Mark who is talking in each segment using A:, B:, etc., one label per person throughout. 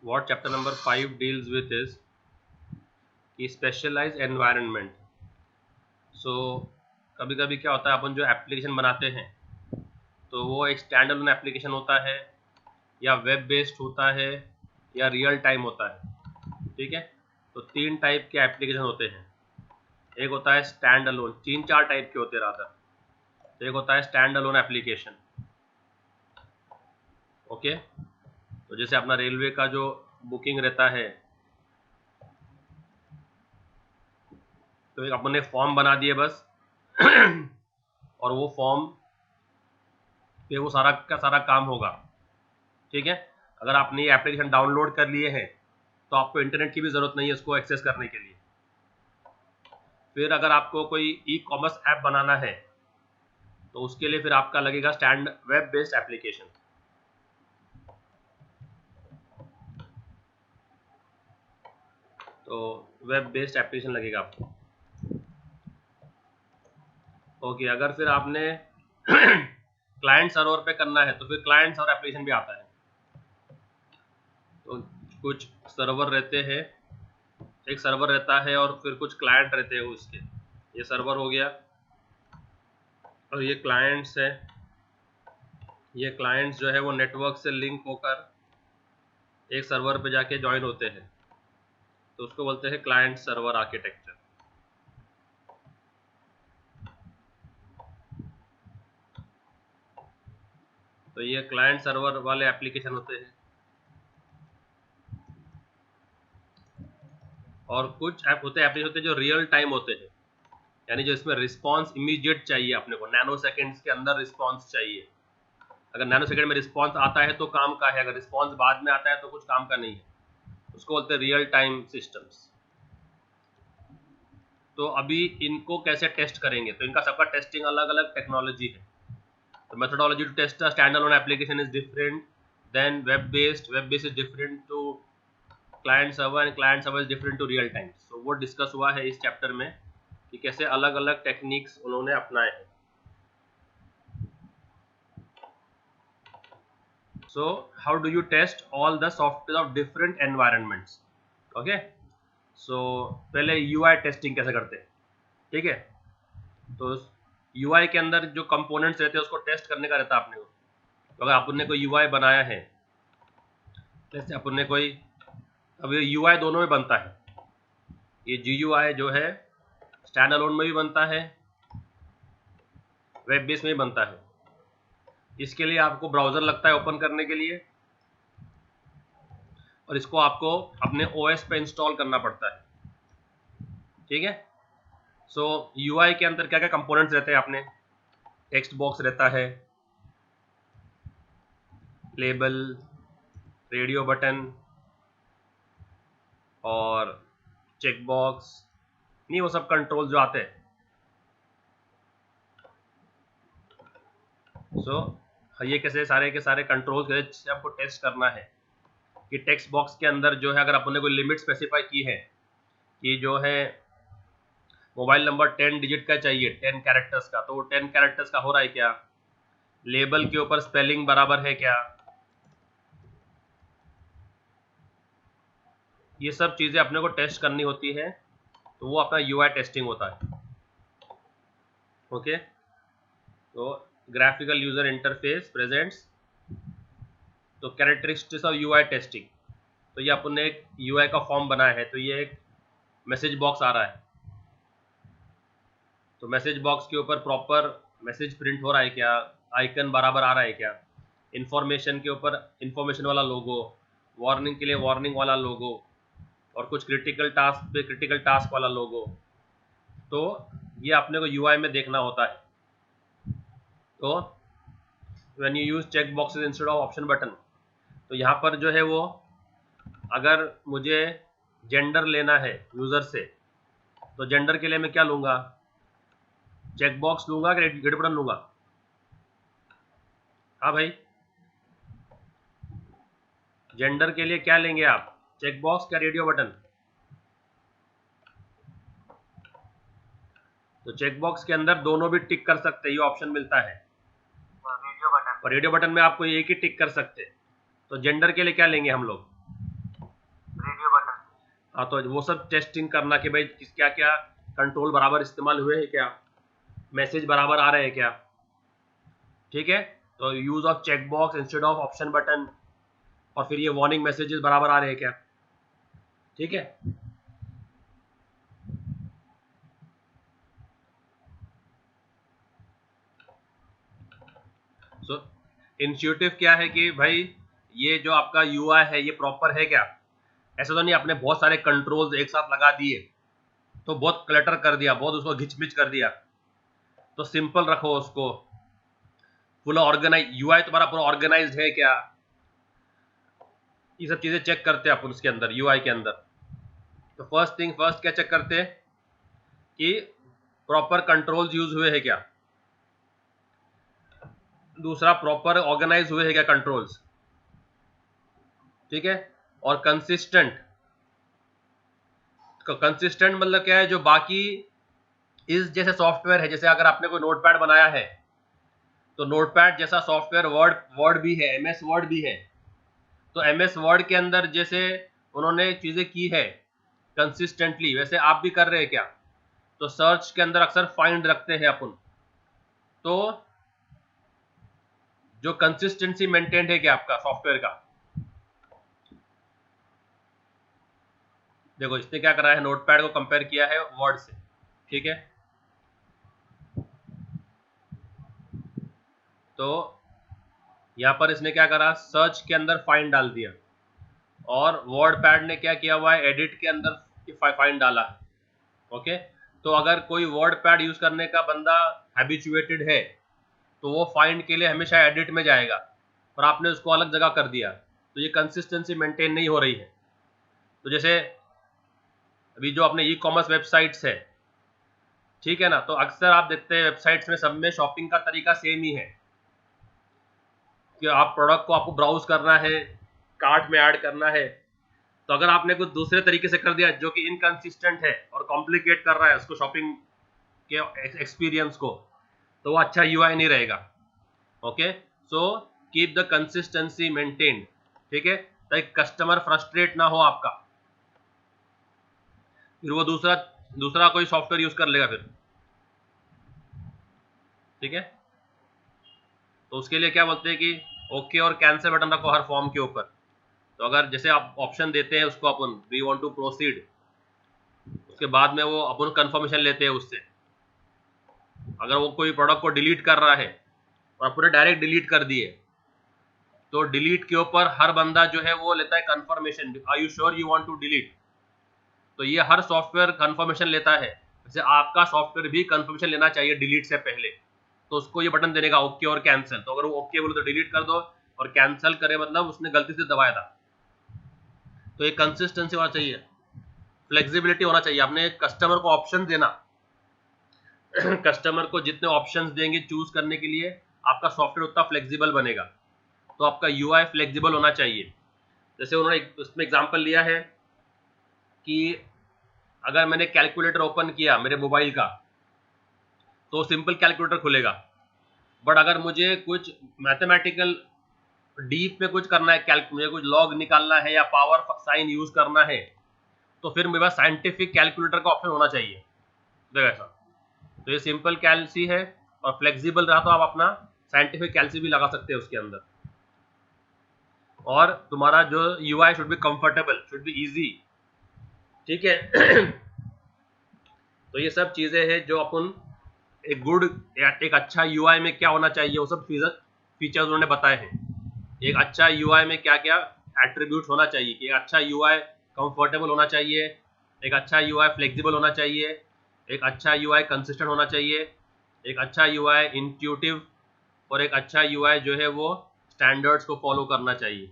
A: what chapter number 5 deals with is कि specialized environment. So कभी कभी क्या होता है, अपन जो एप्लीकेशन बनाते हैं तो वो एक स्टैंड अलोन एप्लीकेशन होता है या वेब बेस्ड होता है या रियल टाइम होता है। ठीक है, तो तीन टाइप के एप्लीकेशन होते हैं। एक होता है स्टैंड अलोन, तीन चार टाइप के होते हैं रादर। तो एक होता है स्टैंड अलोन एप्लीकेशन। ओके, तो जैसे अपना रेलवे का जो बुकिंग रहता है, तो एक अपने फॉर्म बना दिए बस और वो फॉर्म पे वो सारा का सारा काम होगा। ठीक है, अगर आपने ये एप्लीकेशन डाउनलोड कर लिए हैं तो आपको इंटरनेट की भी ज़रूरत नहीं है उसको एक्सेस करने के लिए। फिर अगर आपको कोई ई कॉमर्स ऐप बनाना है तो उसके लिए फिर आपका लगेगा स्टैंड वेब बेस्ड एप्लीकेशन। तो वेब बेस्ड एप्लीकेशन लगेगा आपको। ओके, अगर फिर आपने क्लाइंट सर्वर पे करना है तो फिर क्लाइंट सर्वर एप्लीकेशन भी आता है। तो कुछ सर्वर रहते हैं, एक सर्वर रहता है और फिर कुछ क्लाइंट रहते हैं उसके। ये सर्वर हो गया और ये क्लाइंट्स है। ये क्लाइंट्स जो है वो नेटवर्क से लिंक होकर एक सर्वर पे जाके ज्वाइन होते हैं, तो उसको बोलते हैं क्लाइंट सर्वर आर्किटेक्चर। तो ये क्लाइंट सर्वर वाले एप्लीकेशन होते हैं। और कुछ ऐप होते हैं, एप्लीकेशन होते हैं जो रियल टाइम होते हैं, यानी जो इसमें रिस्पांस इमीडिएट चाहिए अपने को, नैनो सेकेंड्स के अंदर रिस्पांस चाहिए। अगर नैनो सेकेंड में रिस्पांस आता है तो काम का है, अगर रिस्पांस बाद में आता है तो कुछ काम का नहीं है। उसको बोलते हैं रियल टाइम सिस्टम्स। तो अभी इनको कैसे टेस्ट करेंगे, तो इनका सबका टेस्टिंग अलग अलग टेक्नोलॉजी है। The methodology to test a standalone application is different than web based. Web based is different to client server and client server is different to real time. So वो discuss हुआ है इस chapter में कि कैसे अलग अलग टेक्निक्स उन्होंने अपनाए हैं। So how do you test all the software of different environments? Okay, so पहले UI टेस्टिंग कैसे करते हैं। ठीक है, तो UI के अंदर जो कंपोनेंट्स रहते हैं उसको टेस्ट करने का रहता है अपने को। तो अगर आपने कोई UI बनाया है, जैसे अपने कोई, अब ये UI दोनों में बनता है। ये GUI जो है स्टैंड अलोन में भी बनता है, वेब बेस में भी बनता है। इसके लिए आपको ब्राउजर लगता है ओपन करने के लिए, और इसको आपको अपने OS पे इंस्टॉल करना पड़ता है। ठीक है, सो UI के अंदर क्या क्या कंपोनेंट्स रहते हैं अपने, टेक्स्ट बॉक्स रहता है, लेबल, रेडियो बटन और चेक बॉक्स, नहीं वो सब कंट्रोल जो आते हैं। सो ये कैसे सारे के सारे कंट्रोल कैसे आपको टेस्ट करना है कि टेक्स्ट बॉक्स के अंदर जो है अगर अपने कोई लिमिट स्पेसिफाई की है कि जो है मोबाइल नंबर 10 डिजिट का चाहिए, 10 कैरेक्टर्स का, तो वो 10 कैरेक्टर्स का हो रहा है क्या, लेबल के ऊपर स्पेलिंग बराबर है क्या, ये सब चीज़ें अपने को टेस्ट करनी होती है। तो वो अपना UI टेस्टिंग होता है। ओके, तो ग्राफिकल यूजर इंटरफेस प्रेजेंट्स, तो कैरेक्टरिस्टिक्स ऑफ UI टेस्टिंग। तो ये अपने एक UI का फॉर्म बनाया है, तो ये एक मैसेज बॉक्स आ रहा है, तो मैसेज बॉक्स के ऊपर प्रॉपर मैसेज प्रिंट हो रहा है क्या, आइकन बराबर आ रहा है क्या, इन्फॉर्मेशन के ऊपर इन्फॉर्मेशन वाला लोगो, वार्निंग के लिए वार्निंग वाला लोगो, और कुछ क्रिटिकल टास्क पे क्रिटिकल टास्क वाला लोगो। तो ये अपने को UI में देखना होता है। तो when you use check boxes instead of option button, तो यहाँ पर जो है वो, अगर मुझे जेंडर लेना है यूजर से, तो जेंडर के लिए मैं क्या लूंगा, चेक बॉक्स लूंगा कि रेडियो बटन लूंगा। हाँ भाई, जेंडर के लिए क्या लेंगे आप, चेक बॉक्स क्या रेडियो बटन। तो चेक बॉक्स के अंदर दोनों भी टिक कर सकते हैं, ये ऑप्शन मिलता है। और रेडियो बटन में आपको एक ही टिक कर सकते हैं। तो जेंडर के लिए क्या लेंगे हम लोग, हाँ, तो वो सब टेस्टिंग करना कि भाई क्या क्या कंट्रोल बराबर इस्तेमाल हुए हैं क्या, मैसेज बराबर आ रहे हैं क्या, ठीक है। तो use of check box instead of option button, और फिर ये वार्निंग मैसेजेस बराबर आ रहे हैं क्या, ठीक है। सो इंट्यूटिव क्या है कि भाई ये जो आपका यूआई है ये प्रॉपर है क्या, ऐसा तो नहीं आपने बहुत सारे कंट्रोल्स एक साथ लगा दिए तो बहुत क्लटर कर दिया, बहुत उसको घिचमिच कर दिया। तो सिंपल रखो उसको, पूरा ऑर्गेनाइज, यूआई तुम्हारा पूरा ऑर्गेनाइज्ड है क्या, ये सब चीजें चेक करते हैं अपन उसके अंदर, यूआई के अंदर। तो फर्स्ट थिंग फर्स्ट क्या चेक करते हैं कि प्रॉपर कंट्रोल्स यूज हुए हैं क्या, दूसरा प्रॉपर ऑर्गेनाइज हुए हैं क्या कंट्रोल्स, ठीक है। और कंसिस्टेंट, कंसिस्टेंट मतलब क्या है, जो बाकी इस जैसे सॉफ्टवेयर है, जैसे अगर आपने कोई नोटपैड बनाया है तो नोटपैड जैसा सॉफ्टवेयर वर्ड वर्ड भी है, एमएस वर्ड भी है। तो एमएस वर्ड के अंदर जैसे उन्होंने चीजें की है कंसिस्टेंटली, वैसे आप भी कर रहे हैं क्या। तो सर्च के अंदर अक्सर फाइंड रखते हैं अपन, तो जो कंसिस्टेंसी मेंटेन्ड है क्या आपका सॉफ्टवेयर का। देखो इसने क्या करा है, नोटपैड को कंपेयर किया है वर्ड से, ठीक है। तो यहां पर इसने क्या करा, सर्च के अंदर फाइंड डाल दिया, और वर्ड पैड ने क्या किया हुआ है, एडिट के अंदर फाइंड डाला है, ओके। तो अगर कोई वर्ड पैड यूज करने का बंदा हैबिचुएटेड है तो वो फाइंड के लिए हमेशा एडिट में जाएगा, और आपने उसको अलग जगह कर दिया, तो ये कंसिस्टेंसी मेंटेन नहीं हो रही है। तो जैसे अभी जो अपने ई कॉमर्स वेबसाइट्स है, ठीक है ना, तो अक्सर आप देखते हैं वेबसाइट्स में सब में शॉपिंग का तरीका सेम ही है, कि आप प्रोडक्ट को आपको ब्राउज करना है, कार्ट में ऐड करना है। तो अगर आपने कुछ दूसरे तरीके से कर दिया जो कि इनकंसिस्टेंट है और कॉम्प्लिकेट कर रहा है उसको शॉपिंग के एक्सपीरियंस को, तो वो अच्छा यूआई नहीं रहेगा, okay. So keep the consistency maintained, ठीक है, ताकि कस्टमर फ्रस्ट्रेट ना हो आपका, फिर वो दूसरा दूसरा कोई सॉफ्टवेयर यूज कर लेगा फिर, ठीक है। तो उसके लिए क्या बोलते हैं कि ओके और कैंसिल बटन रखो हर फॉर्म के ऊपर। तो अगर जैसे आप ऑप्शन देते हैं उसको अपन वी वांट टू प्रोसीड, उसके बाद में वो अपन कंफर्मेशन लेते हैं उससे। अगर वो कोई प्रोडक्ट को डिलीट कर रहा है और पूरे डायरेक्ट डिलीट कर दिए, तो डिलीट के ऊपर हर बंदा जो है वो लेता है confirmation, are you sure you want to delete. तो ये हर सॉफ्टवेयर कंफर्मेशन लेता है, जैसे आपका सॉफ्टवेयर भी कंफर्मेशन लेना चाहिए डिलीट से पहले। तो उसको ये बटन देने का ओके और कैंसिल, तो अगर वो ओके बोले तो डिलीट कर दो, और कैंसिल करे मतलब उसने गलती से दबाया था। तो ये कंसिस्टेंसी होना चाहिए, फ्लेक्सिबिलिटी होना चाहिए, आपने कस्टमर को ऑप्शन देना कस्टमर को जितने ऑप्शंस देंगे चूज करने के लिए, आपका सॉफ्टवेयर उतना फ्लेक्सिबल बनेगा। तो आपका यूआई फ्लेक्सिबल होना चाहिए। जैसे उन्होंने उसमें एग्जांपल लिया है कि अगर मैंने कैलकुलेटर ओपन किया मेरे मोबाइल का, तो सिंपल कैलकुलेटर खुलेगा, बट अगर मुझे कुछ मैथमेटिकल डीप में कुछ करना है, मुझे कुछ लॉग निकालना है या पावर साइन यूज करना है, तो फिर मेरे पास साइंटिफिक कैलकुलेटर का ऑप्शन होना चाहिए। देखो ऐसा, तो ये सिंपल कैलसी है, और फ्लेक्सिबल रहा तो आप अपना साइंटिफिक कैलसी भी लगा सकते हैं उसके अंदर। और तुम्हारा जो UI should be comfortable, should be easy, ठीक है तो ये सब चीजें हैं जो अपन एक गुड, एक अच्छा यूआई में क्या होना चाहिए, वो सब फीचर्स उन्होंने बताए हैं। एक अच्छा यूआई में क्या क्या एट्रीब्यूट्स होना चाहिए, कि एक अच्छा यूआई कंफर्टेबल होना चाहिए, एक अच्छा यूआई फ्लेक्सिबल होना चाहिए, एक अच्छा यूआई कंसिस्टेंट होना चाहिए, एक अच्छा यूआई इंट्यूटिव, और एक अच्छा यूआई जो है वो स्टैंडर्ड्स को फॉलो करना चाहिए।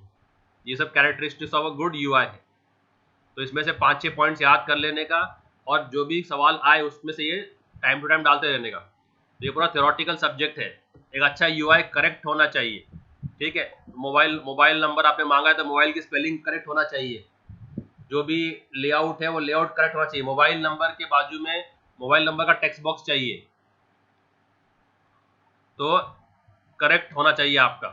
A: ये सब characteristics of a good UI है। तो इसमें से 5-6 पॉइंट्स याद कर लेने का, और जो भी सवाल आए उसमें से ये टाइम टू टाइम डालते रहने का। तो ये पूरा थ्योरेटिकल सब्जेक्ट है। एक अच्छा यूआई करेक्ट होना चाहिए, ठीक है। मोबाइल मोबाइल नंबर आपने मांगा है तो मोबाइल की स्पेलिंग करेक्ट होना चाहिए, जो भी लेआउट है वो लेआउट करेक्ट होना चाहिए, मोबाइल नंबर के बाजू में मोबाइल नंबर का टेक्स्ट बॉक्स चाहिए, तो करेक्ट होना चाहिए आपका।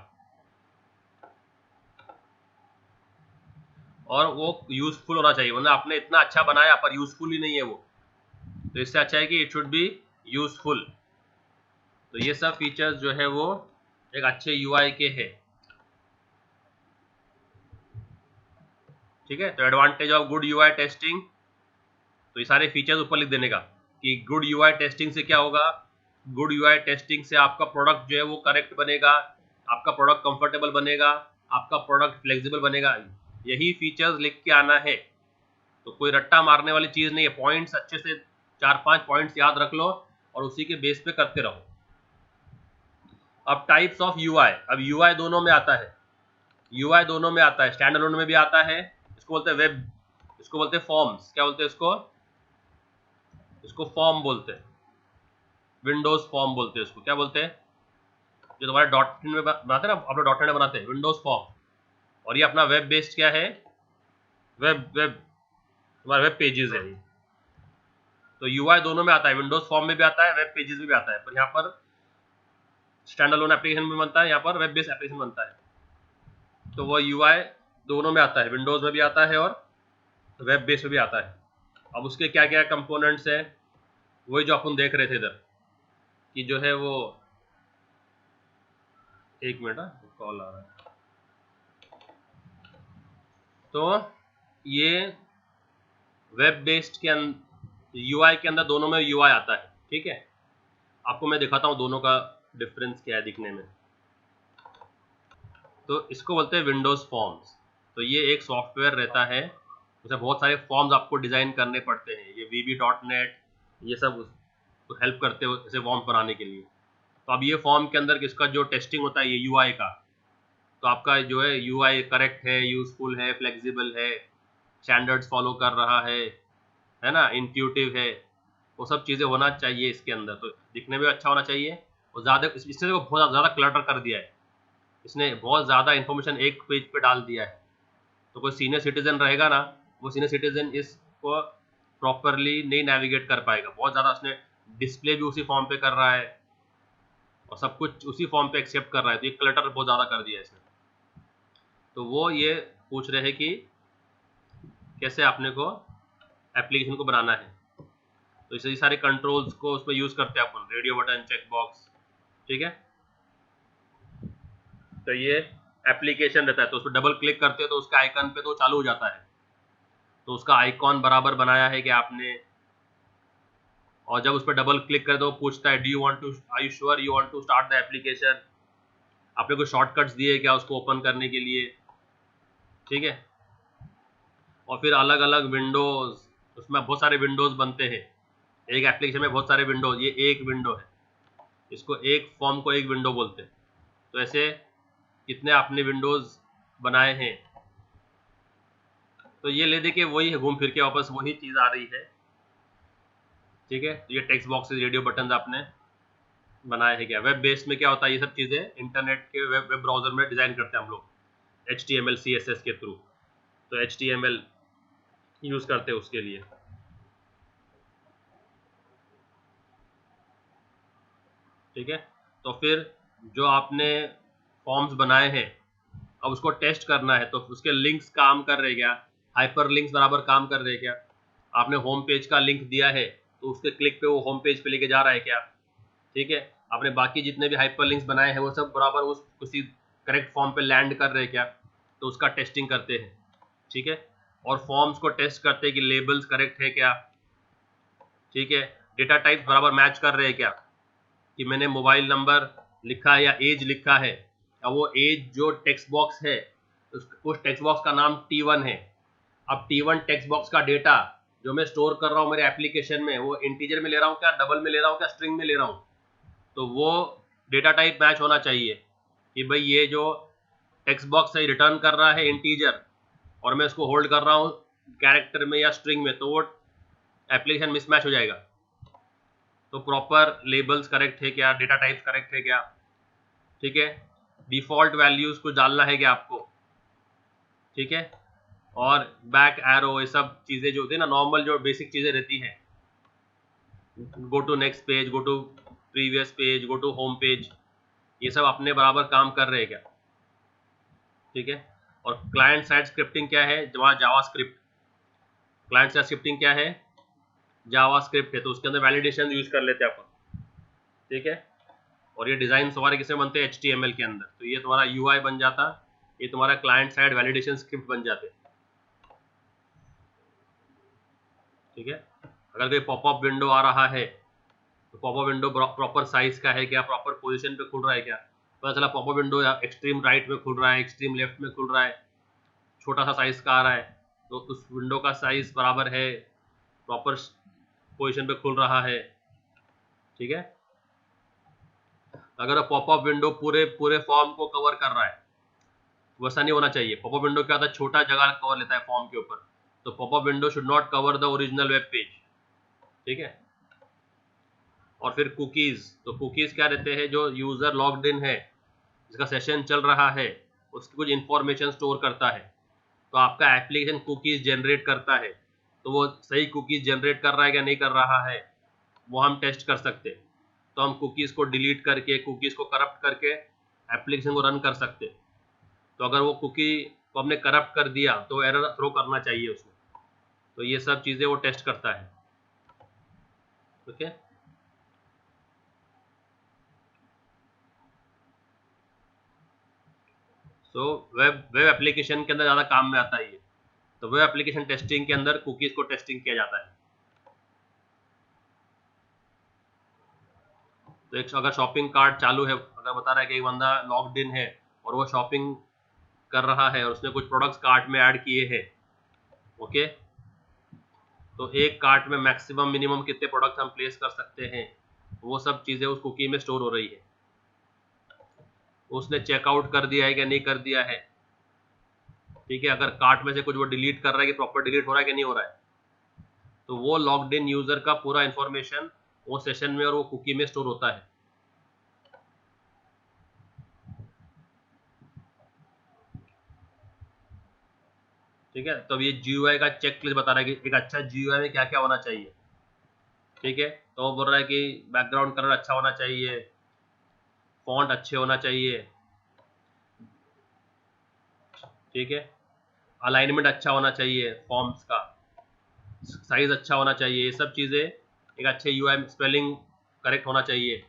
A: और वो यूजफुल होना चाहिए, वरना आपने इतना अच्छा बनाया पर यूजफुल ही नहीं है वो। तो इससे अच्छा है कि इट शुड बी यूजफुल। तो ये सब फीचर्स जो है वो एक अच्छे यूआई के है। ठीक है, तो advantage of good UI testing, तो ये सारे फीचर्स ऊपर लिख देने का कि गुड यूआई टेस्टिंग से क्या होगा। गुड यूआई टेस्टिंग से आपका प्रोडक्ट जो है वो करेक्ट बनेगा, आपका प्रोडक्ट कंफर्टेबल बनेगा, आपका प्रोडक्ट फ्लेक्सिबल बनेगा। यही फीचर्स लिख के आना है, तो कोई रट्टा मारने वाली चीज़ नहीं है। पॉइंट्स अच्छे से 4-5 पॉइंट्स याद रख लो और उसी के बेस पे करते रहो। अब टाइप्स ऑफ यूआई, अब यूआई दोनों में आता है, यूआई दोनों में आता है, स्टैंड अलोन में भी आता है। इसको बोलते हैं वेब, इसको बोलते हैं फॉर्म्स। क्या बोलते हैं इसको? इसको फॉर्म बोलते हैं, विंडोज फॉर्म बोलते हैं इसको। क्या बोलते हैं? जो तुम्हारे डॉट में बनाते हैं ना, आप लोग डॉट में बनाते हैं, विंडोज फॉर्म। और ये अपना वेब बेस्ड क्या है? वेब वेब तुम्हारे वेब पेजेस है ये। तो यूआई दोनों में आता है, विंडोज फॉर्म में भी आता है, वेब पेजेस में भी आता है। पर यहाँ पर स्टैंड अलोन एप्लीकेशन में बनता है, यहाँ पर वेब बेस्ड एप्लीकेशन बनता है। तो वो यूआई दोनों में आता है, विंडोज में भी आता है और वेब बेस्ड में भी आता है। अब उसके क्या क्या कंपोनेंट्स हैं, वही जो अपन देख रहे थे इधर कि जो है वो, एक मिनट, कॉल आ रहा है। तो ये वेब बेस्ड के यूआई के अंदर दोनों में यूआई आता है। ठीक है, आपको मैं दिखाता हूँ दोनों का डिफरेंस क्या है दिखने में। तो इसको बोलते हैं विंडोज फॉर्म्स। तो ये एक सॉफ्टवेयर रहता है, उसमें बहुत सारे फॉर्म्स आपको डिज़ाइन करने पड़ते हैं। ये VB.NET ये सब हेल्प करते हो इसे फॉर्म बनाने के लिए। तो अब ये फॉर्म के अंदर किसका जो टेस्टिंग होता है, ये यूआई का। तो आपका जो है यूआई करेक्ट है, यूजफुल है, फ्लेक्सिबल है, स्टैंडर्ड्स फॉलो कर रहा है ना, इंट्यूटिव है, वो सब चीज़ें होना चाहिए इसके अंदर। तो दिखने में अच्छा होना चाहिए। और ज़्यादा इसने वो बहुत ज़्यादा क्लटर कर दिया है, इसने बहुत ज़्यादा इन्फॉर्मेशन एक पेज पे डाल दिया है। तो कोई सीनियर सिटीजन रहेगा ना, वो सीनियर सिटीजन इसको प्रॉपरली नहीं नेविगेट कर पाएगा। बहुत ज़्यादा उसने डिस्प्ले भी उसी फॉर्म पे कर रहा है और सब कुछ उसी फॉर्म पे एक्सेप्ट कर रहा है। तो ये क्लटर बहुत ज़्यादा कर दिया है इसने। तो वो ये पूछ रहे हैं कि कैसे आपने को एप्लीकेशन को बनाना है। तो इसे सारे कंट्रोल्स को उसमें यूज़ करते हैं अपन, रेडियो बटन, चेक बॉक्स। ठीक है, तो ये एप्लीकेशन रहता है, तो उस पर डबल क्लिक करते हैं तो उसका आइकन पे तो चालू हो जाता है। तो उसका आइकॉन बराबर बनाया है कि आपने, और जब उस पर डबल क्लिक करें तो पूछता है, do you want to, are you sure you want to start the application. आपने कोई शॉर्टकट्स दिए क्या उसको ओपन करने के लिए। ठीक है, और फिर अलग अलग विंडोज, उसमें बहुत सारे विंडोज बनते हैं एक एप्लीकेशन में, बहुत सारे विंडोज। ये एक विंडो है, इसको एक फॉर्म को एक विंडो बोलते हैं। तो ऐसे कितने आपने विंडोज बनाए हैं। तो ये ले दे के वही है, घूम फिर के वापस वही चीज़ आ रही है। ठीक है, ये टेक्स्ट बॉक्सेस, रेडियो बटन आपने बनाए हैं क्या। वेब बेस्ड में क्या होता है, ये सब चीज़ें इंटरनेट के वेब ब्राउजर में डिज़ाइन करते हैं हम लोग HTML CSS के थ्रू। तो HTML यूज़ करते हैं उसके लिए। ठीक है, तो फिर जो आपने फॉर्म्स बनाए हैं, अब उसको टेस्ट करना है। तो उसके लिंक्स काम कर रहे क्या, हाइपर लिंक्स बराबर काम कर रहे क्या। आपने होम पेज का लिंक दिया है तो उसके क्लिक पे वो होम पेज पे लेके जा रहा है क्या। ठीक है, आपने बाकी जितने भी हाइपर लिंक्स बनाए हैं वो सब बराबर उस किसी करेक्ट फॉर्म पे लैंड कर रहे क्या। तो उसका टेस्टिंग करते हैं। ठीक है, और फॉर्म्स को टेस्ट करते हैं कि लेबल्स करेक्ट है क्या। ठीक है, डेटा टाइप बराबर मैच कर रहे हैं क्या, कि मैंने मोबाइल नंबर लिखा है या एज लिखा है, अब वो एज जो टेक्स्ट बॉक्स है उस टेक्स्ट बॉक्स का नाम T1 है। अब T1 टेक्स्ट बॉक्स का डेटा जो मैं स्टोर कर रहा हूँ मेरे एप्लीकेशन में, वो इंटीजर में ले रहा हूँ क्या, डबल में ले रहा हूँ क्या, स्ट्रिंग में ले रहा हूँ। तो वो डेटा टाइप मैच होना चाहिए कि भाई ये जो टेक्स्ट बॉक्स है रिटर्न कर रहा है इंटीजर और मैं इसको होल्ड कर रहा हूँ कैरेक्टर में या स्ट्रिंग में, तो वो एप्लीकेशन मिसमैच हो जाएगा। तो प्रॉपर लेबल्स करेक्ट है क्या, डेटा टाइप्स करेक्ट है क्या। ठीक है, डिफॉल्ट वैल्यूज को डालना है क्या आपको। ठीक है, और बैक एरो, ये सब चीज़ें जो होती है ना, नॉर्मल जो बेसिक चीज़ें रहती हैं, go to next page, go to previous page, go to home page, ये सब अपने बराबर काम कर रहे हैं क्या। ठीक है, और क्लाइंट साइड स्क्रिप्टिंग क्या है, वहाँ जावास्क्रिप्ट, क्लाइंट साइड स्क्रिप्टिंग क्या है, जावास्क्रिप्ट है, तो उसके अंदर वैलिडेशन यूज कर लेते हैं अपन, ठीक है। और ये डिजाइन हमारे किसमें बनते हैं, HTML के अंदर, तो ये तुम्हारा UI बन जाता, ये तुम्हारा क्लाइंट साइड वैलिडेशन स्क्रिप्ट बन जाते, ठीक है। अगर कोई पॉपअप विंडो आ रहा है तो पॉपअप विंडो प्रॉपर साइज का है क्या, प्रॉपर पोजीशन पे खुल रहा है क्या, पता चला पॉपअप विंडो एक्सट्रीम राइट में खुल रहा है, एक्सट्रीम लेफ्ट में खुल रहा है, छोटा सा साइज का आ रहा है, तो उस विंडो का साइज बराबर है, प्रॉपर पोजीशन पे खुल रहा है, ठीक है। अगर पॉपअप विंडो पूरे पूरे फॉर्म को कवर कर रहा है, वैसा नहीं होना चाहिए। पॉपअप विंडो क्या होता है, छोटा जगह कवर लेता है फॉर्म के ऊपर, तो popup window should not cover the original web page, ठीक है। और फिर कुकीज, तो कुकीज क्या रहते हैं, जो यूजर लॉग्ड इन है, जिसका सेशन चल रहा है, उसकी कुछ इंफॉर्मेशन स्टोर करता है, तो आपका एप्लीकेशन कुकीज जनरेट करता है, तो वो सही कुकीज जनरेट कर रहा है क्या नहीं कर रहा है, वो हम टेस्ट कर सकते हैं। तो हम कुकीज को डिलीट करके, कुकीज को करप्ट करके एप्लीकेशन को रन कर सकते हैं। तो अगर वो कुकी को हमने करप्ट कर दिया तो एरर थ्रो करना चाहिए उसमें, तो ये सब चीज़ें वो टेस्ट करता है, ओके। तो वेब एप्लीकेशन के अंदर ज़्यादा काम में आता है ये, तो वेब एप्लीकेशन टेस्टिंग के अंदर कुकीज को टेस्टिंग किया जाता है। तो एक अगर शॉपिंग कार्ट चालू है, अगर बता रहा है कि एक बंदा लॉग्ड इन है और वो शॉपिंग कर रहा है और उसने कुछ प्रोडक्ट्स कार्ट में ऐड किए हैं, ओके, तो एक कार्ट में मैक्सिमम मिनिमम कितने प्रोडक्ट हम प्लेस कर सकते हैं, वो सब चीज़ें उस कुकी में स्टोर हो रही है। उसने चेकआउट कर दिया है क्या नहीं कर दिया है, ठीक है। अगर कार्ट में से कुछ वो डिलीट कर रहा है कि प्रॉपर डिलीट हो रहा है कि नहीं हो रहा है, तो वो लॉग्ड इन यूजर का पूरा इंफॉर्मेशन वो सेशन में और वो कुकी में स्टोर होता है, ठीक है। तो ये GUI का चेक लिस्ट बता रहा है कि एक अच्छा GUI में क्या क्या होना चाहिए, ठीक है। तो वो बोल रहा है कि बैकग्राउंड कलर अच्छा होना चाहिए, फॉन्ट अच्छे होना चाहिए, ठीक है, अलाइनमेंट अच्छा होना चाहिए, फॉर्म्स का साइज अच्छा होना चाहिए, ये सब चीज़ें, एक अच्छे UI में स्पेलिंग करेक्ट होना चाहिए।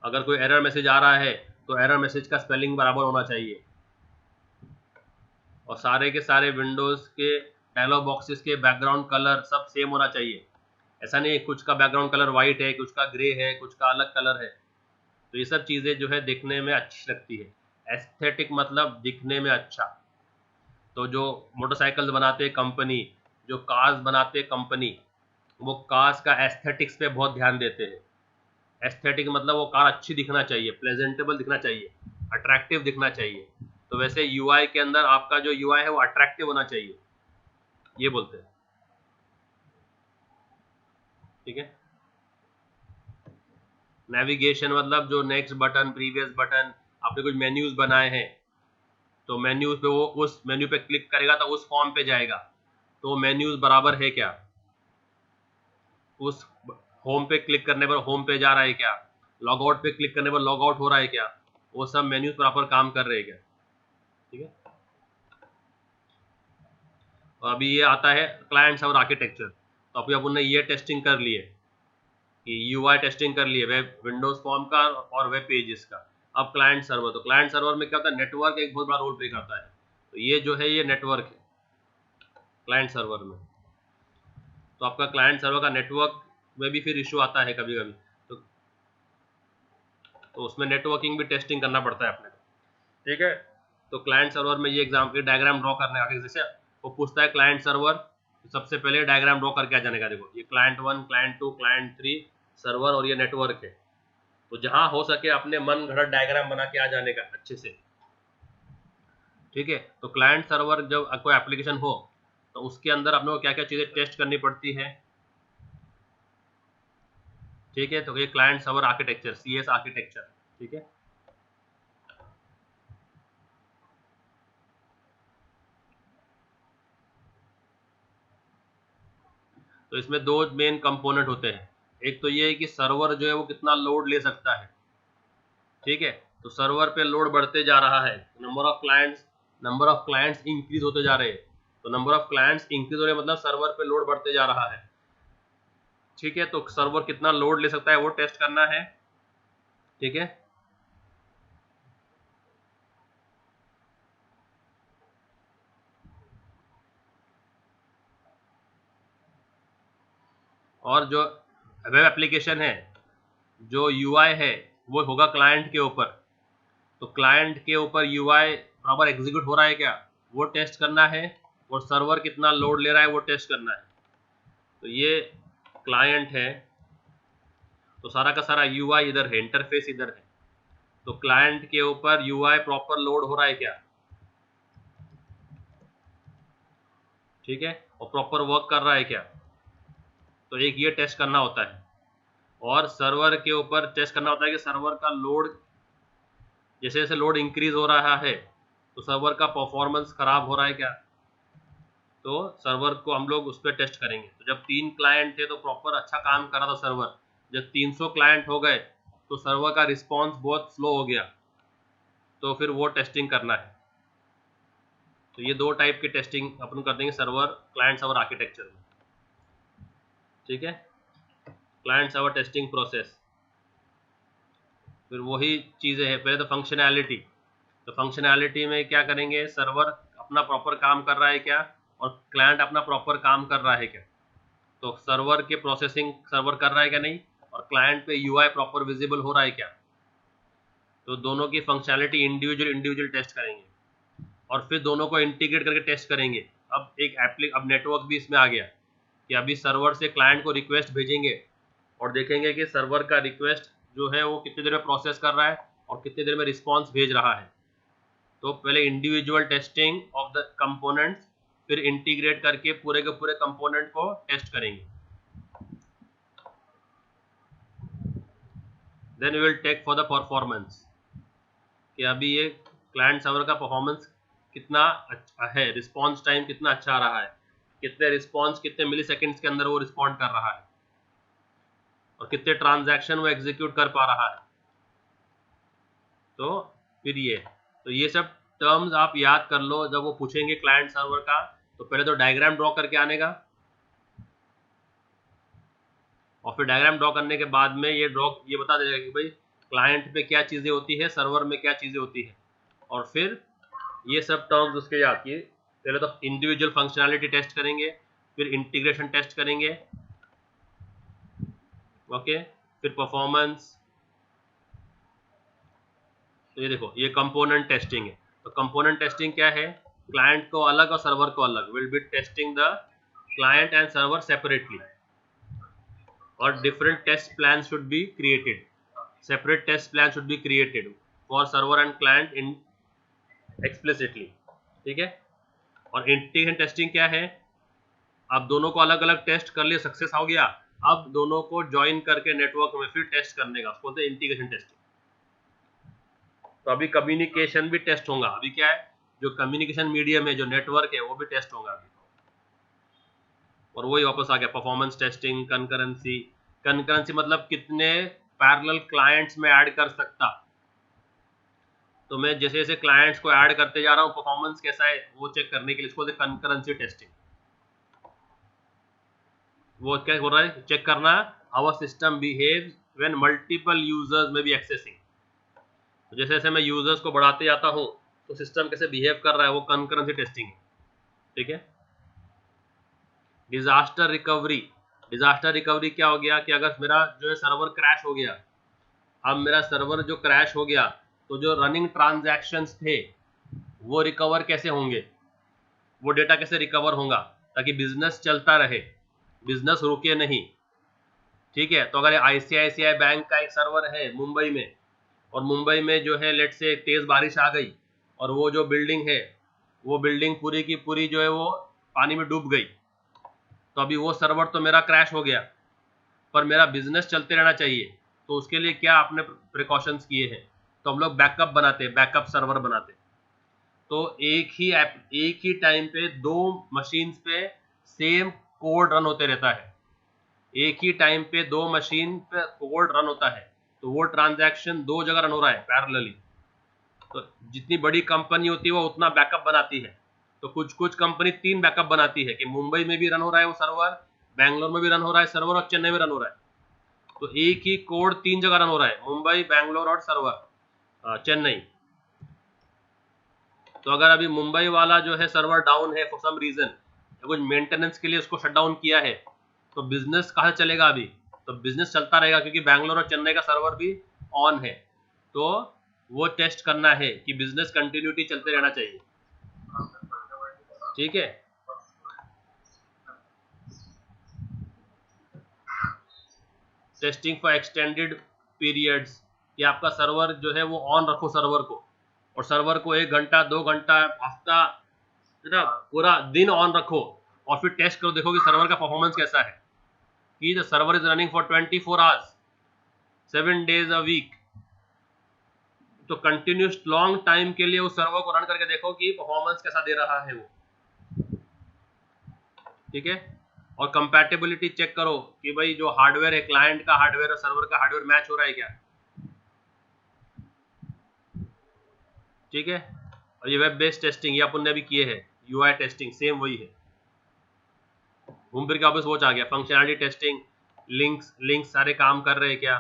A: अगर कोई एरर मैसेज आ रहा है तो एरर मैसेज का स्पेलिंग बराबर होना चाहिए, और सारे के सारे विंडोज़ के डायलॉग बॉक्सेस के बैकग्राउंड कलर सब सेम होना चाहिए। ऐसा नहीं है कुछ का बैकग्राउंड कलर वाइट है, कुछ का ग्रे है, कुछ का अलग कलर है, तो ये सब चीज़ें जो है दिखने में अच्छी लगती है। एस्थेटिक मतलब दिखने में अच्छा। तो जो मोटरसाइकिल बनाते हैं कंपनी, जो कार्स बनाते हैं कंपनी, वो कार्स का एस्थेटिक्स पे बहुत ध्यान देते हैं। एस्थेटिक मतलब वो कार अच्छी दिखना चाहिए, प्रेजेंटेबल दिखना चाहिए, अट्रैक्टिव दिखना चाहिए। तो वैसे UI के अंदर आपका जो UI है वो अट्रैक्टिव होना चाहिए, ये बोलते हैं, ठीक है। नेविगेशन मतलब जो नेक्स्ट बटन, प्रीवियस बटन, आपने कुछ मेन्यूज बनाए हैं, तो मेन्यूज पे वो उस मेन्यू पे क्लिक करेगा तो उस फॉर्म पे जाएगा, तो मेन्यूज बराबर है क्या, उस होम पे क्लिक करने पर होम पे जा रहा है क्या, लॉग आउट पे क्लिक करने पर लॉग आउट हो रहा है क्या, वो सब मेन्यूज प्रॉपर काम कर रहे हैं क्या, ठीक है। और अभी ये आता है क्लाइंट सर्वर आर्किटेक्चर, तो अभी अपन ने ये टेस्टिंग कर लिए कि UI टेस्टिंग कर लिए वेब विंडोज फॉर्म का और वेब पेजेस का। अब क्लाइंट सर्वर, तो क्लाइंट सर्वर में क्या होता है, नेटवर्क एक बहुत बड़ा रोल प्ले करता है, तो ये जो है ये नेटवर्क है क्लाइंट सर्वर में। तो आपका क्लाइंट सर्वर का नेटवर्क में भी फिर इशू आता है कभी कभी, तो उसमें नेटवर्किंग भी टेस्टिंग करना पड़ता है अपने को, ठीक है। तो क्लाइंट सर्वर में ये एग्जाम्पल डायग्राम ड्रॉ करने का, जैसे वो पूछता है क्लाइंट सर्वर, तो सबसे पहले डायग्राम ड्रॉ करके आ जाने का, देखो ये क्लाइंट 1, क्लाइंट 2, क्लाइंट 3 सर्वर और ये नेटवर्क है, तो जहां हो सके अपने मन घड़त डायग्राम बना के आ जाने का अच्छे से, ठीक है। तो क्लाइंट सर्वर जब कोई एप्लीकेशन हो तो उसके अंदर अपने को क्या क्या चीज़ें टेस्ट करनी पड़ती है, ठीक है। तो ये client server architecture, CS architecture, ठीक है। तो इसमें दो मेन कंपोनेंट होते हैं, एक तो ये है कि सर्वर जो है वो कितना लोड ले सकता है, ठीक है, तो सर्वर पे लोड बढ़ते जा रहा है, नंबर ऑफ क्लाइंट्स इंक्रीज होते जा रहे हैं। तो नंबर ऑफ क्लाइंट्स इंक्रीज हो रहे मतलब सर्वर पे लोड बढ़ते जा रहा है। ठीक है, तो सर्वर कितना लोड ले सकता है वो टेस्ट करना है। ठीक है, और जो वेब एप्लीकेशन है, जो यूआई है वो होगा क्लाइंट के ऊपर। तो क्लाइंट के ऊपर यूआई प्रॉपर एग्जीक्यूट हो रहा है क्या वो टेस्ट करना है, और सर्वर कितना लोड ले रहा है वो टेस्ट करना है। तो ये क्लाइंट है, तो सारा का सारा यूआई इधर है, इंटरफेस इधर है। तो क्लाइंट के ऊपर यूआई प्रॉपर लोड हो रहा है क्या, ठीक है, और प्रॉपर वर्क कर रहा है क्या। तो एक ये टेस्ट करना होता है, और सर्वर के ऊपर टेस्ट करना होता है कि सर्वर का लोड, जैसे जैसे लोड इंक्रीज हो रहा है तो सर्वर का परफॉर्मेंस खराब हो रहा है क्या। तो सर्वर को हम लोग उस पर टेस्ट करेंगे। तो जब 3 क्लाइंट थे तो प्रॉपर अच्छा काम कर रहा था सर्वर। जब 300 क्लाइंट हो गए तो सर्वर का रिस्पॉन्स बहुत स्लो हो गया, तो फिर वो टेस्टिंग करना है। तो ये 2 टाइप की टेस्टिंग अपन कर देंगे सर्वर क्लाइंट सर्वर आर्किटेक्चर में। ठीक है, क्लाइंट सर्वर टेस्टिंग प्रोसेस। फिर वही चीज़ें हैं, पहले तो फंक्शनैलिटी। तो फंक्शनैलिटी में क्या करेंगे, सर्वर अपना प्रॉपर काम कर रहा है क्या, और क्लाइंट अपना प्रॉपर काम कर रहा है क्या। तो सर्वर के प्रोसेसिंग सर्वर कर रहा है क्या नहीं, और क्लाइंट पे यूआई प्रॉपर विजिबल हो रहा है क्या। तो दोनों की फंक्शनैलिटी इंडिविजुअल टेस्ट करेंगे, और फिर दोनों को इंटीग्रेट करके टेस्ट करेंगे। अब नेटवर्क भी इसमें आ गया कि अभी सर्वर से क्लाइंट को रिक्वेस्ट भेजेंगे, और देखेंगे कि सर्वर का रिक्वेस्ट जो है वो कितनी देर में प्रोसेस कर रहा है और कितनी देर में रिस्पॉन्स भेज रहा है। तो पहले individual testing of the components, फिर इंटीग्रेट करके पूरे के पूरे कंपोनेंट को टेस्ट करेंगे। Then we will take for the performance, कि अभी ये क्लाइंट सर्वर का परफॉर्मेंस कितना अच्छा है, रिस्पॉन्स टाइम कितना अच्छा आ रहा है, कितने मिली सेकेंड्स के अंदर वो रिस्पॉन्ड कर रहा है, और कितने ट्रांजैक्शन वो एग्जीक्यूट कर पा रहा है। तो फिर ये सब टर्म्स आप याद कर लो। जब वो पूछेंगे क्लाइंट सर्वर का, तो पहले तो डायग्राम ड्रॉ करके आने का, और फिर डायग्राम ड्रॉ करने के बाद में ये बता देगा कि भाई क्लाइंट पे क्या चीज़ें होती है, सर्वर में क्या चीज़ें होती है। और फिर ये सब टर्म्स उसके याद किए। पहले तो इंडिविजुअल फंक्शनैलिटी टेस्ट करेंगे, फिर इंटीग्रेशन टेस्ट करेंगे, ओके, फिर परफॉर्मेंस। तो ये देखो, ये कंपोनेंट टेस्टिंग है। तो कंपोनेंट टेस्टिंग क्या है, क्लाइंट को अलग और सर्वर को अलग। Will be testing the client and server separately, और different test plan should be created, separate test plan should be created for server and client in explicitly. ठीक है, और इंटीग्रेशन टेस्टिंग क्या है, अब दोनों को अलग अलग टेस्ट कर लिया, सक्सेस हो गया, अब दोनों को ज्वाइन करके नेटवर्क में फिर टेस्ट करने का, उसको बोलते हैं इंटीग्रेशन टेस्टिंग। तो अभी कम्युनिकेशन भी टेस्ट होगा। अभी क्या है, जो कम्युनिकेशन मीडियम है, जो नेटवर्क है, वो भी टेस्ट होगा अभी। और वही वापस आ गया परफॉर्मेंस टेस्टिंग, कंकरेंसी मतलब कितने पैरेलल क्लाइंट्स में ऐड कर सकता। तो मैं जैसे जैसे क्लाइंट्स को ऐड करते जा रहा हूँ, परफॉर्मेंस कैसा है वो चेक करने के लिए इसको कंकरेंसी टेस्टिंग। वो क्या हो रहा है, चेक करना how a system behaves when multiple users में बी एक्सेसिंग। तो जैसे जैसे मैं यूजर्स को बढ़ाते जाता हूँ तो सिस्टम कैसे बिहेव कर रहा है, वो कंकरेंसी टेस्टिंग है। ठीक है, डिजास्टर रिकवरी क्या हो गया कि अगर मेरा जो है सर्वर क्रैश हो गया, अब मेरा सर्वर जो क्रैश हो गया तो जो रनिंग ट्रांजैक्शंस थे वो रिकवर कैसे होंगे, वो डेटा कैसे रिकवर होगा, ताकि बिजनेस चलता रहे, बिजनेस रुके नहीं। ठीक है, तो अगर आईसीआईसीआई बैंक का एक सर्वर है मुंबई में, और मुंबई में जो है लेट से तेज बारिश आ गई, और वो जो बिल्डिंग है वो बिल्डिंग पूरी की पूरी जो है वो पानी में डूब गई, तो अभी वो सर्वर तो मेरा क्रैश हो गया, पर मेरा बिजनेस चलते रहना चाहिए। तो उसके लिए क्या आपने प्रिकॉशंस किए हैं, तो हम लोग बैकअप बनाते हैं, बैकअप सर्वर बनाते हैं। तो एक ही टाइम पे 2 मशीन्स पे सेम कोड रन होते रहता है, एक ही टाइम पे 2 मशीन पे कोड रन होता है। तो वो ट्रांजैक्शन 2 जगह रन हो रहा है पैरेलली, तो जितनी बड़ी कंपनी होती है वो उतना बैकअप बनाती है। तो कुछ कुछ कंपनी 3 बैकअप बनाती है कि मुंबई में भी रन हो रहा है वो सर्वर, बैंगलोर में भी रन हो रहा है सर्वर और चेन्नई में रन हो रहा है। तो एक ही कोड 3 जगह रन हो रहा है, मुंबई, बैंगलोर और सर्वर चेन्नई। तो अगर अभी मुंबई वाला जो है सर्वर डाउन है फॉर सम रीजन, कुछ मेंटेनेंस के लिए उसको शट डाउन किया है, तो बिजनेस कहाँ चलेगा अभी? तो बिजनेस चलता रहेगा क्योंकि बैंगलोर और चेन्नई का सर्वर भी ऑन है। तो वो टेस्ट करना है कि बिजनेस कंटिन्यूटी चलते रहना चाहिए। ठीक है, टेस्टिंग फॉर एक्सटेंडेड पीरियड्स, कि आपका सर्वर जो है वो ऑन रखो सर्वर को, और सर्वर को 1 घंटा 2 घंटा हफ्ता है ना पूरा दिन ऑन रखो, और फिर टेस्ट करो, देखो कि सर्वर का परफॉर्मेंस कैसा है। कि the server is running for 24 hours 7 days a week, तो कंटिन्यूस लॉन्ग टाइम के लिए उस सर्वर को रन करके देखो कि परफॉर्मेंस कैसा दे रहा है वो। ठीक है, और कंपैटिबिलिटी चेक करो कि भाई जो हार्डवेयर है, क्लाइंट का हार्डवेयर और सर्वर का हार्डवेयर मैच हो रहा है क्या। ठीक है, और ये वेब बेस्ड टेस्टिंग ये अपन ने भी किए हैं, यूआई टेस्टिंग सेम वही है। घूम फिर के वापस वो आ गया फंक्शनलिटी टेस्टिंग, लिंक्स सारे काम कर रहे हैं क्या,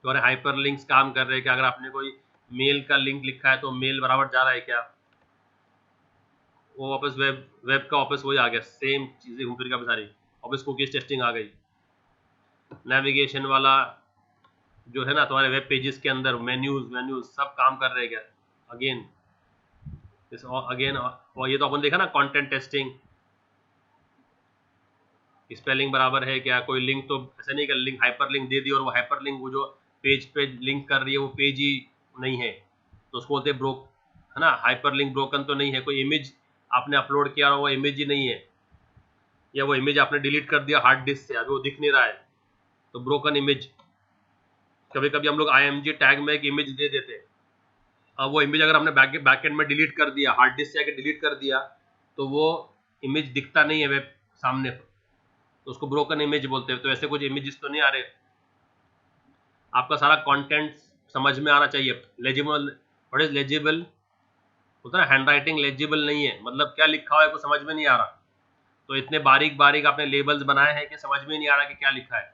A: तुम्हारे हाइपर लिंक्स काम कर रहे हैं क्या, अगर आपने कोई मेल का लिंक लिखा है तो मेल बराबर जा रहा है क्या, वो वापस वेब का वापस वही आ गया, सेम चीज़ें घूम फिर के सारी वापस कुकीज टेस्टिंग आ गई। नेविगेशन वाला जो है ना तुम्हारे वेब पेजेस के अंदर मेन्यूज सब काम कर रहे हैं क्या, अगेन अगेन। और ये तो अपन देखा ना कंटेंट टेस्टिंग, स्पेलिंग बराबर है क्या, कोई लिंक तो ऐसा नहीं कि लिंक हाइपर लिंक दे दी और वो हाइपर लिंक वो जो पेज पे लिंक कर रही है वो पेज ही नहीं है, तो उसको बोलते हैं ब्रोक, है ना, हाइपर लिंक ब्रोकन तो नहीं है। कोई इमेज आपने अपलोड किया और वो इमेज ही नहीं है, या वो इमेज आपने डिलीट कर दिया हार्ड डिस्क से, अभी वो दिख नहीं रहा है, तो ब्रोकन इमेज। कभी कभी हम लोग IMG टैग में एक इमेज दे देते हैं, अब वो इमेज अगर हमने बैकएंड में डिलीट कर दिया, हार्ड डिस्क से आके डिलीट कर दिया, तो वो इमेज दिखता नहीं है वेब सामने पर, तो उसको ब्रोकन इमेज बोलते हैं। तो ऐसे कुछ इमेजेस तो नहीं आ रहे, आपका सारा कंटेंट समझ में आना चाहिए, लेजिबल। व्हाट इज लेजिबल होता है, हैंड राइटिंग लेजिबल नहीं है, मतलब क्या लिखा हुआ है कुछ समझ में नहीं आ रहा, तो इतने बारीक बारीक आपने लेबल्स बनाए हैं कि समझ में नहीं आ रहा कि क्या लिखा है,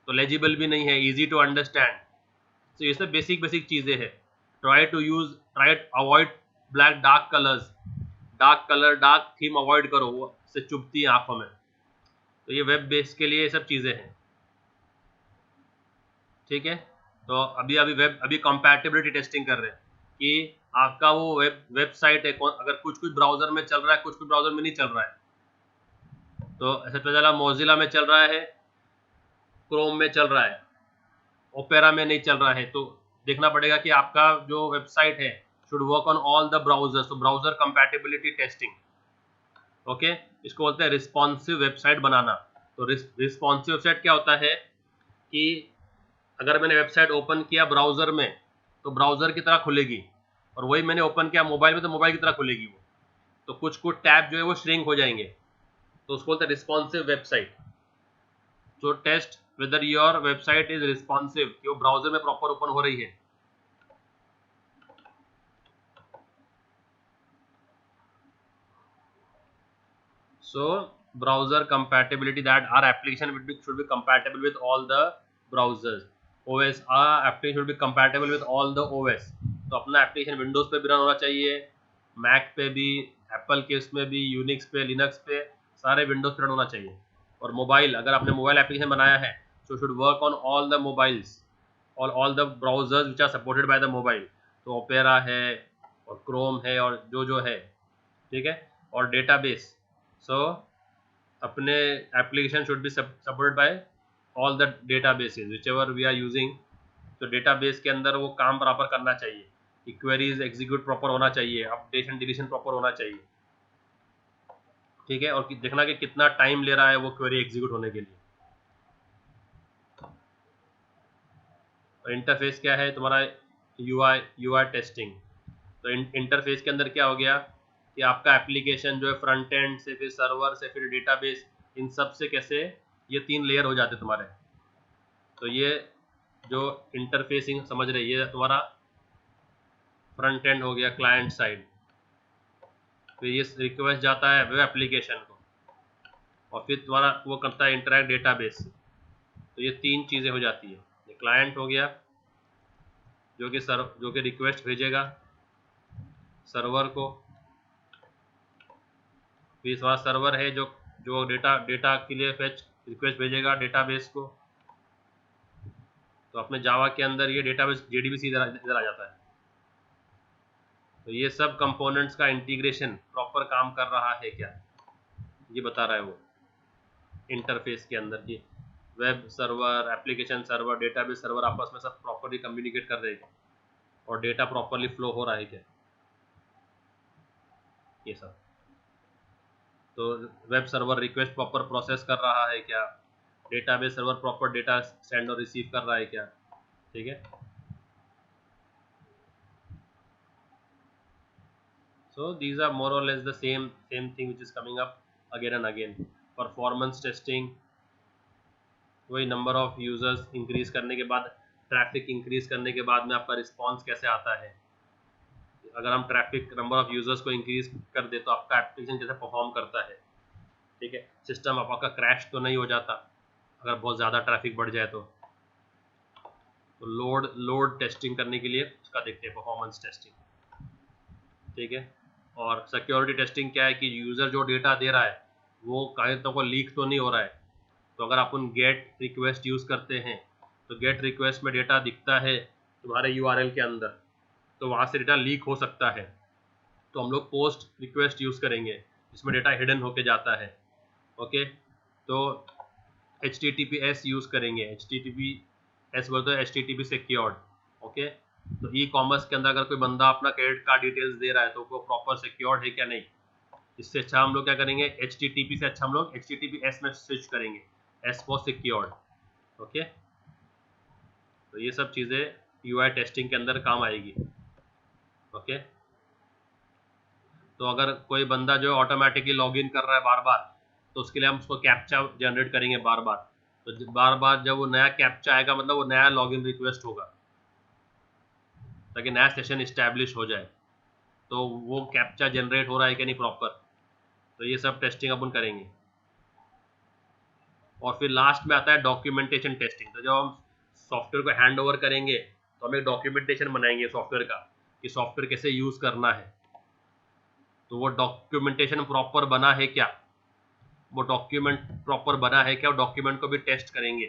A: तो लेजिबल भी नहीं है, इजी टू अंडरस्टैंड। तो ये सब बेसिक बेसिक चीज़ें हैं। Try avoid black dark colours, dark colour dark theme avoid करो, वो से चुभती है आंखों में। तो ये वेब बेस के लिए ये सब चीज़ें हैं। ठीक है, तो अभी कंपैटिबिलिटी टेस्टिंग कर रहे हैं कि आपका वो वेबसाइट है, अगर कुछ कुछ ब्राउजर में चल रहा है, कुछ कुछ ब्राउजर में नहीं चल रहा है, तो ऐसे पता चला मोजिला में चल रहा है, क्रोम में चल रहा है, ओपेरा में नहीं चल रहा है, तो देखना पड़ेगा कि आपका जो वेबसाइट है should work on all the browsers, तो ब्राउजर कंपैटिबिलिटी टेस्टिंग। ओके, इसको बोलते हैं रिस्पॉन्सिव वेबसाइट बनाना। तो रिस्पॉन्सिव वेबसाइट क्या होता है कि अगर मैंने वेबसाइट ओपन किया ब्राउजर में तो ब्राउजर की तरह खुलेगी, और वही मैंने ओपन किया मोबाइल में तो मोबाइल की तरह खुलेगी वो, तो कुछ कुछ टैब जो है वो श्रिंक हो जाएंगे, तो उसको बोलते हैं रिस्पॉन्सिव वेबसाइट। तो test whether your website is responsive, कि वो ब्राउजर में प्रॉपर ओपन हो रही है। So browser compatibility, that our application should be compatible with all the browsers, OS our application should be compatible with all the OS। तो अपना application Windows पे भी रन होना चाहिए, मैक पे भी, एप्पल के उसमें भी, यूनिक्स पे, लिनक्स पे, सारे विंडोज पे रन होना चाहिए। और मोबाइल, अगर आपने मोबाइल एप्लीकेशन बनाया है so should work on all the mobiles, all the browsers which are supported by the mobile, तो ओपेरा है और क्रोम है और जो है। ठीक है, और डेटाबेस, सो अपने application should be supported by all the databases whichever we are using. तो डेटाबेस के अंदर वो काम प्रॉपर करना चाहिए, कि क्वेरीज एग्जीक्यूट प्रॉपर होना चाहिए, अपडेशन डिलीशन प्रॉपर होना चाहिए। ठीक है, और देखना कि कितना टाइम ले रहा है वो क्वेरी एग्जीक्यूट होने के लिए। और इंटरफेस क्या है तुम्हारा, यूआई टेस्टिंग। तो इंटरफेस के अंदर क्या हो गया कि आपका एप्लीकेशन जो है फ्रंट एंड से, फिर सर्वर से, फिर डेटाबेस, इन सब से कैसे ये 3 लेयर हो जाते तुम्हारे। तो ये जो इंटरफेसिंग समझ रहे, ये तुम्हारा फ्रंट एंड हो गया क्लाइंट साइड, फिर ये रिक्वेस्ट जाता है वेब एप्लीकेशन को, और फिर तुम्हारा वो करता है इंटरैक्ट डेटाबेस से। तो ये 3 चीज़ें हो जाती है। ये क्लाइंट हो गया जो कि रिक्वेस्ट भेजेगा सर्वर को, फिर तुम्हारा सर्वर है जो डेटा के लिए फेच रिक्वेस्ट भेजेगा डेटाबेस को। तो अपने जावा के अंदर ये डेटाबेस JDBC इधर आ जाता है। तो ये सब कंपोनेंट्स का इंटीग्रेशन प्रॉपर काम कर रहा है क्या, ये बता रहा है वो इंटरफेस के अंदर की web server, application server, database server आपस में सब प्रॉपरली कम्युनिकेट कर रहे हैं और डेटा प्रॉपरली फ्लो हो रहा है क्या, ये सब। तो web server request proper process कर रहा है क्या, database server proper data send और रिसीव कर रहा है क्या, ठीक है। So these are more or less the same thing which is coming up again and again. Performance testing, वही नंबर ऑफ यूजर्स इंक्रीज करने के बाद, ट्रैफिक इंक्रीज करने के बाद में आपका रिस्पांस कैसे आता है। अगर हम ट्रैफिक नंबर ऑफ यूजर्स को इंक्रीज कर दे तो आपका एप्लीकेशन कैसे परफॉर्म करता है, ठीक है। सिस्टम आपका क्रैश तो नहीं हो जाता अगर बहुत ज़्यादा ट्रैफिक बढ़ जाए तो लोड टेस्टिंग करने के लिए उसका देखते हैं परफॉर्मेंस टेस्टिंग, ठीक है। और सिक्योरिटी टेस्टिंग क्या है कि यूज़र जो डेटा दे रहा है वो कहीं तो को लीक तो नहीं हो रहा है। तो अगर अपन गेट रिक्वेस्ट यूज़ करते हैं तो गेट रिक्वेस्ट में डेटा दिखता है तुम्हारे URL के अंदर, तो वहाँ से डेटा लीक हो सकता है। तो हम लोग पोस्ट रिक्वेस्ट यूज़ करेंगे जिसमें डेटा हिडन होके जाता है, ओके। तो HTTPS यूज़ करेंगे, HTTPS बोलते हैं HTTP सिक्योर्ड, ओके। तो ई कॉमर्स के अंदर अगर कोई बंदा अपना क्रेडिट कार्ड डिटेल्स दे रहा है तो वो प्रॉपर सिक्योर्ड है क्या नहीं। इससे अच्छा हम लोग क्या करेंगे, HTTP से अच्छा हम लोग HTTPS में स्विच करेंगे, S फॉर सिक्योर्ड, ओके। तो ये सब चीज़ें UI टेस्टिंग के अंदर काम आएगी, ओके। तो अगर कोई बंदा जो ऑटोमेटिकली लॉगिन कर रहा है बार बार, तो उसके लिए हम उसको कैप्चा जनरेट करेंगे बार बार। तो बार बार जब वो नया कैप्चा आएगा मतलब वो नया लॉगिन रिक्वेस्ट होगा ताकि नया सेशन इस्टेब्लिश हो जाए। तो वो कैप्चा जनरेट हो रहा है कि नहीं प्रॉपर, तो ये सब टेस्टिंग अपन करेंगे। और फिर लास्ट में आता है डॉक्यूमेंटेशन टेस्टिंग। तो जब हम सॉफ्टवेयर को हैंड ओवर करेंगे तो हम एक डॉक्यूमेंटेशन बनाएंगे सॉफ्टवेयर का कि सॉफ्टवेयर कैसे यूज़ करना है। तो वो डॉक्यूमेंटेशन प्रॉपर बना है क्या, वो डॉक्यूमेंट प्रॉपर बना है क्या, डॉक्यूमेंट को भी टेस्ट करेंगे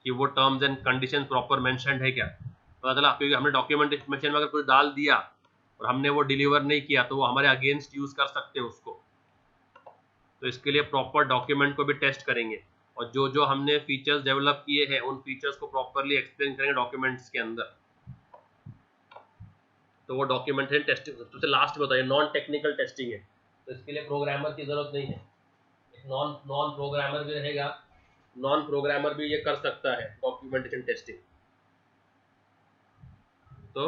A: कि वो terms and condition proper mentioned है क्या। पता चला क्योंकि हमने डॉक्यूमेंटेशन में अगर कुछ डाल दिया और हमने वो डिलीवर नहीं किया तो वो हमारे अगेंस्ट यूज़ कर सकते हैं उसको। तो इसके लिए प्रॉपर डॉक्यूमेंट को भी टेस्ट करेंगे और जो जो हमने फीचर्स डेवलप किए हैं उन फीचर्स को प्रॉपरली एक्सप्लेन करेंगे डॉक्यूमेंट्स के अंदर। तो वो डॉक्यूमेंटेशन टेस्टिंग सबसे लास्ट में होता है, नॉन टेक्निकल टेस्टिंग है। तो इसके लिए प्रोग्रामर की जरूरत नहीं है, नॉन नॉन प्रोग्रामर भी रहेगा, नॉन प्रोग्रामर भी ये कर सकता है डॉक्यूमेंटेशन टेस्टिंग। तो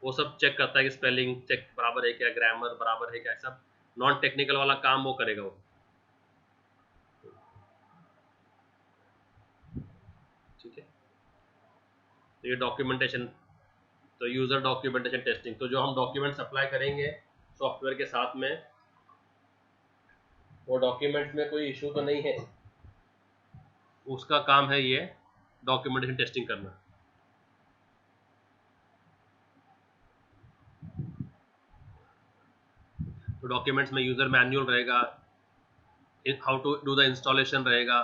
A: वो सब चेक करता है कि स्पेलिंग चेक बराबर है क्या, ग्रामर बराबर है क्या, सब नॉन टेक्निकल वाला काम वो करेगा वो, ठीक है। तो ये डॉक्यूमेंटेशन, तो यूज़र डॉक्यूमेंटेशन टेस्टिंग। तो जो हम डॉक्यूमेंट सप्लाई करेंगे सॉफ्टवेयर के साथ में, वो डॉक्यूमेंट में कोई इशू तो नहीं है, उसका काम है ये डॉक्यूमेंटेशन टेस्टिंग करना। तो डॉक्यूमेंट्स में यूज़र मैनुअल रहेगा, how to do the installation रहेगा,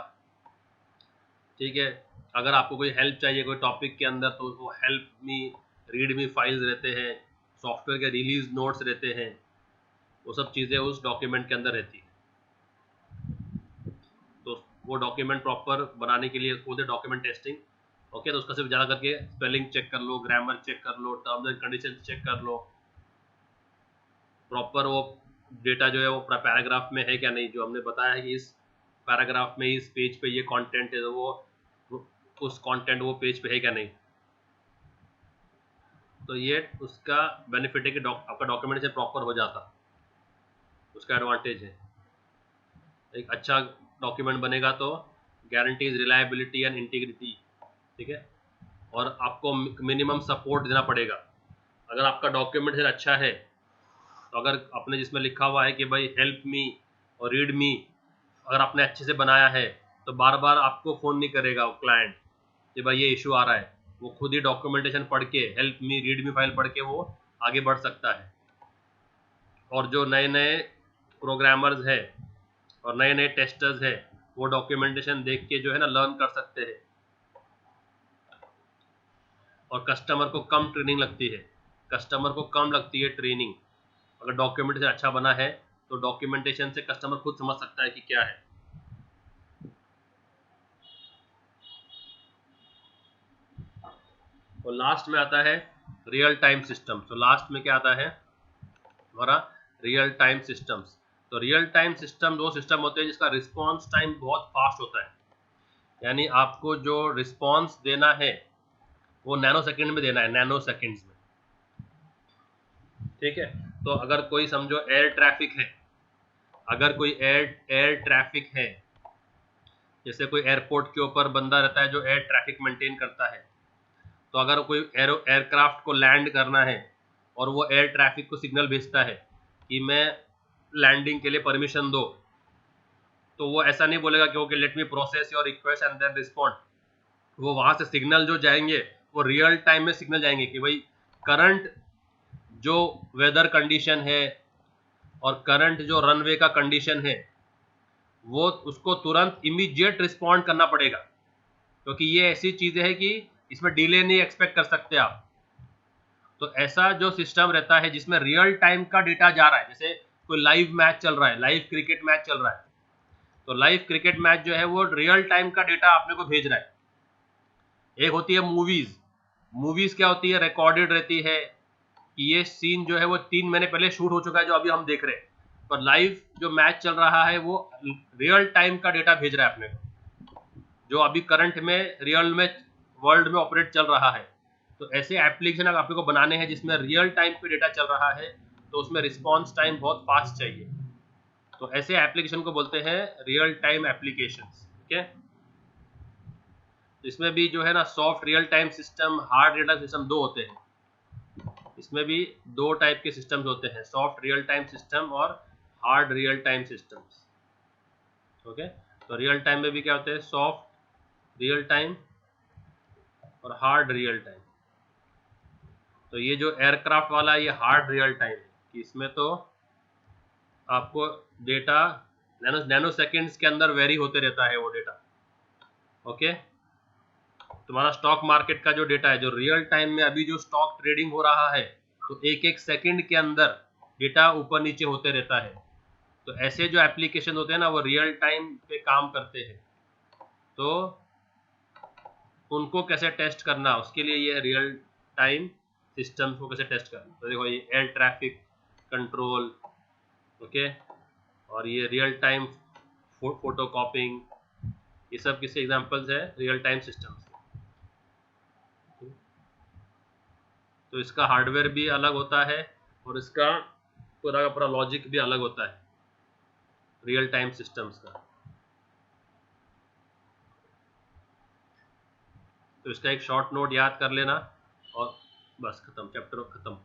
A: ठीक है। अगर आपको कोई हेल्प चाहिए कोई टॉपिक के अंदर तो वो हेल्प मी रीड मी फाइल्स रहते हैं, सॉफ्टवेयर के रिलीज नोट्स रहते हैं, वो सब चीज़ें उस डॉक्यूमेंट के अंदर रहती है। तो वो डॉक्यूमेंट प्रॉपर बनाने के लिए बोलते हैं डॉक्यूमेंट टेस्टिंग, ओके। तो उसका सिर्फ ज़्यादा करके स्पेलिंग चेक कर लो, ग्रामर चेक कर लो, टर्म्स एंड कंडीशन चेक कर लो, प्रॉपर वो डेटा जो है वो पैराग्राफ में है क्या नहीं, जो हमने बताया है कि इस पैराग्राफ में इस पेज पे ये कंटेंट है तो वो उस कंटेंट वो पेज पे है क्या नहीं। तो ये उसका बेनिफिट है कि आपका डॉक्यूमेंटेशन प्रॉपर हो जाता, उसका एडवांटेज है। एक अच्छा डॉक्यूमेंट बनेगा तो गारंटीज रिलायबिलिटी एंड इंटीग्रिटी, ठीक है। और आपको मिनिमम सपोर्ट देना पड़ेगा, अगर आपका डॉक्यूमेंटेशन अच्छा है, तो अगर आपने जिसमें लिखा हुआ है कि भाई हेल्प मी और रीड मी, अगर आपने अच्छे से बनाया है तो बार बार आपको फ़ोन नहीं करेगा वो क्लाइंट कि भाई ये इशू आ रहा है। वो खुद ही डॉक्यूमेंटेशन पढ़ के, हेल्प मी रीड मी फाइल पढ़ के वो आगे बढ़ सकता है। और जो नए नए प्रोग्रामर्स है और नए नए टेस्टर्स है, वो डॉक्यूमेंटेशन देख के जो है ना लर्न कर सकते हैं। और कस्टमर को कम ट्रेनिंग लगती है, कस्टमर को कम लगती है ट्रेनिंग। अगर डॉक्यूमेंटेशन अच्छा बना है तो डॉक्यूमेंटेशन से कस्टमर खुद समझ सकता है कि क्या है। और लास्ट में आता है रियल टाइम सिस्टम। तो लास्ट में क्या आता है हमारा रियल टाइम सिस्टम्स। तो रियल टाइम सिस्टम वो सिस्टम होते हैं जिसका रिस्पॉन्स टाइम बहुत फास्ट होता है, यानी आपको जो रिस्पॉन्स देना है वो नैनो सेकेंड में देना है, नैनो सेकेंड्स में। ठीक है, तो अगर कोई समझो एयर ट्रैफिक है, अगर कोई एयर ट्रैफिक है, जैसे कोई एयरपोर्ट के ऊपर बंदा रहता है जो एयर ट्रैफिक मेंटेन करता है, तो अगर कोई एयरक्राफ्ट को लैंड करना है और वो एयर ट्रैफिक को सिग्नल भेजता है कि मैं लैंडिंग के लिए परमिशन दो, तो वो ऐसा नहीं बोलेगा कि okay let me process your request and then respond. वो वहां से सिग्नल जो जाएंगे वो रियल टाइम में सिग्नल जाएंगे कि भाई करंट जो वेदर कंडीशन है और करंट जो रनवे का कंडीशन है वो उसको तुरंत इमीडिएट रिस्पॉन्ड करना पड़ेगा, क्योंकि ये ऐसी चीजें हैं कि इसमें डिले नहीं एक्सपेक्ट कर सकते आप। तो ऐसा जो सिस्टम रहता है जिसमें रियल टाइम का डेटा जा रहा है, जैसे कोई लाइव मैच चल रहा है, लाइव क्रिकेट मैच चल रहा है, तो लाइव क्रिकेट मैच जो है वो रियल टाइम का डेटा आपने को भेज रहा है। एक होती है मूवीज, मूवीज क्या होती है, रिकॉर्डेड रहती है कि ये सीन जो है वो 3 महीने पहले शूट हो चुका है जो अभी हम देख रहे हैं। पर लाइव जो मैच चल रहा है वो रियल टाइम का डेटा भेज रहा है अपने को, जो अभी करंट में रियल में वर्ल्ड में ऑपरेट चल रहा है। तो ऐसे एप्लीकेशन अगर आपको बनाने हैं जिसमें रियल टाइम पे डेटा चल रहा है तो उसमें रिस्पॉन्स टाइम बहुत फास्ट चाहिए। तो ऐसे एप्लीकेशन को बोलते हैं रियल टाइम एप्लीकेशंस। ठीक है, इसमें भी जो है ना soft real time system, hard real time system दो होते हैं। इसमें भी दो टाइप के सिस्टम्स होते हैं, सॉफ्ट रियल टाइम सिस्टम और hard real time systems. Okay, तो रियल टाइम में भी क्या होते हैं, सॉफ्ट रियल टाइम और हार्ड रियल टाइम। तो ये जो एयरक्राफ्ट वाला ये हार्ड रियल टाइम है कि इसमें तो आपको डेटा नैनो सेकेंड्स के अंदर वेरी होते रहता है वो डेटा। ओके, तुम्हारा स्टॉक मार्केट का जो डेटा है, जो रियल टाइम में अभी जो स्टॉक ट्रेडिंग हो रहा है, तो एक एक सेकंड के अंदर डेटा ऊपर नीचे होते रहता है। तो ऐसे जो एप्लीकेशन होते हैं ना वो रियल टाइम पे काम करते हैं। तो उनको कैसे टेस्ट करना, उसके लिए ये रियल टाइम सिस्टम्स को कैसे टेस्ट करना। तो देखो ये एयर ट्रैफिक कंट्रोल, ओके, और ये रियल टाइम फोटो कॉपिंग, ये सब किसी एग्जांपल्स है रियल टाइम सिस्टम्स। तो इसका हार्डवेयर भी अलग होता है और इसका पूरा का पूरा लॉजिक भी अलग होता है रियल टाइम सिस्टम्स का। तो इसका एक शॉर्ट नोट याद कर लेना और बस खत्म, चैप्टर खत्म।